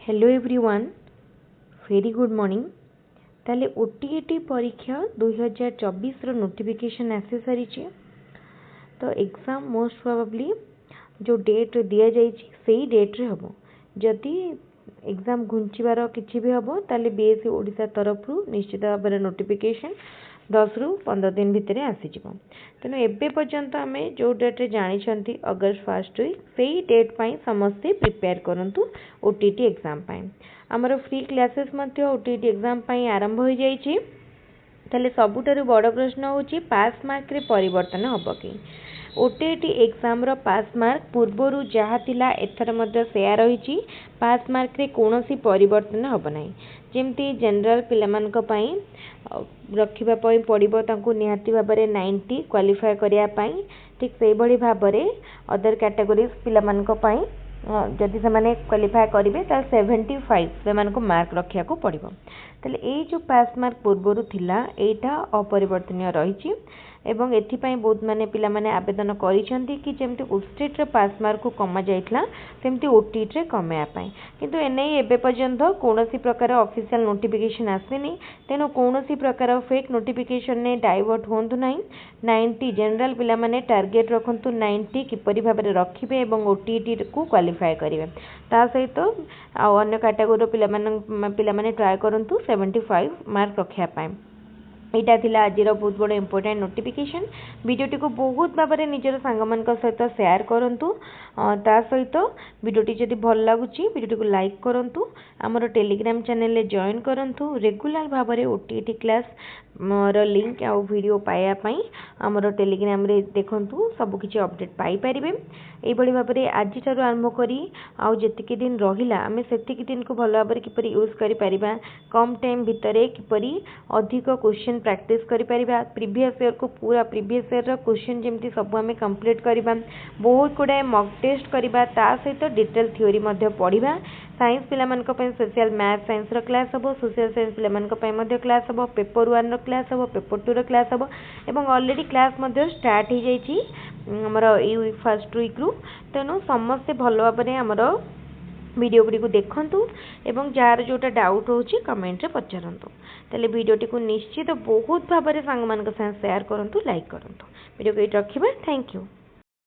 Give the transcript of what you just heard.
Hello everyone very good morning. ताले OTET परीक्षा 2024 रो notification आसी सारी तो एग्जाम मोस्ट प्रोबेबली जो डेट दिया जाइए से डेट रे हम जदि एग्जाम घुंचबार किसी भी हम ताले बीएससी ओडिशा तरफ निश्चित भाव में नोटिफिकेशन 10 रु 15 दिन भितर आसीज। तेणु एबे पर्यंत आम जो डेट रे जानी अगस्त 1 वीक से डेट पाई समस्ते प्रिपेयर करंतु ओटीटी एग्जाम पाई। आमर फ्री क्लासेस ओटीटी एग्जाम पाई आरंभ हो जाइए। ताले सबुठारु बड़ प्रश्न होची पास मार्क रे परिवर्तन हबो कि ओटीटी एग्जाम रो पास मार्क पूर्वरु जहाँ थिला एथर मध्य सेया रही पास मार्क रे कोनोसी परिवर्तन हबो नाही। जेमती जनरल पिलामानक पई रखिबा पई पड़िबो तांकु निहाती भाबरे 90 क्वालिफाई करिया पई। ठीक से बड़ी भाबरे अदर कैटेगरीज पिलामानक पई जदि से माने क्वालिफाई करेंगे तो 75 से मार्क रखा पड़ो। तेल ये जो पास मार्क पूर्वर थिला एटा अपरिवर्तनीय रही एवं एथिपाई बहुत माने पिला माने आवेदन करिसेंती कि जेमती ओस्टेट रे पास मार्क को कमा जाइतला सेमती ओटीटी रे कमाया पाई। किंतु एने एबे पर्यंत कोनोसी प्रकार ऑफिशियल नोटिफिकेशन आसेनी। तेनो कोनोसी प्रकार फेक नोटिफिकेशन ने डाइवर्ट होंतु नाही। 90 जनरल पिला माने टार्गेट रखंतु 90 किपरि भाबरे रखिबे एवं ओटीटी को क्वालिफाई करिवे। ता सहित अन्य कैटेगोरी पिला माने ट्राई करंतु 75 मार्क रखिया पाई। यहाँ थिला आज बहुत बड़ इंपोर्टेंट नोटिफिकेशन। वीडियोटी को बहुत भाव में निजर सांगमान सहित शेयर करंतु। ता सहित वीडियोटी जदि भल लगुच वीडियोटी को लाइक करंतु। आमर टेलीग्राम चैनल रे जॉइन करंतु। रेगुलर भाव में ओटीटी क्लास रो लिंक आ वीडियो पाया पई आमर टेलीग्राम रे देखंतु सबकिछि अपडेट पाई परिबे। एई बड़ी भाव में आज ठारू आरंभ करी आउ जेतिके दिन रहिला आमे सेतिके दिन को भल भाव में किपरि यूज करि परिबा कम टाइम भितरे किपरि अधिक क्वेश्चन प्रैक्टिस करि परिबा प्रीवियस ईयर को पूरा प्रीवियस ईयर रो क्वेश्चन जेमति सब आमे कंप्लीट करिबा बहुत गुडा मॉक टेस्ट करिबा ता सहित डिटेल थ्योरी मध्ये पढिबा। साइंस पिलामानक पय सोशल मैथ साइंस रो क्लास हबो सोशल साइंस पिलामानक पय मध्ये क्लास हबो पेपर 1 रो क्लास हबो पेपर 2 रो क्लास हबो एवं ऑलरेडी क्लास मध्ये स्टार्ट हो जाइछि हमर ई फर्स्ट वीक रु। तेनु समस्त भल भाव में हमर वीडियो गुडी को देखंतु एवं जार जोटा डाउट होछि कमेंट रे पचारंतु। ताले वीडियोटी को निश्चित बहुत भाव में सांग मानक साथ शेयर करंतु लाइक करंतु। वीडियो को रखिबा। Thank you.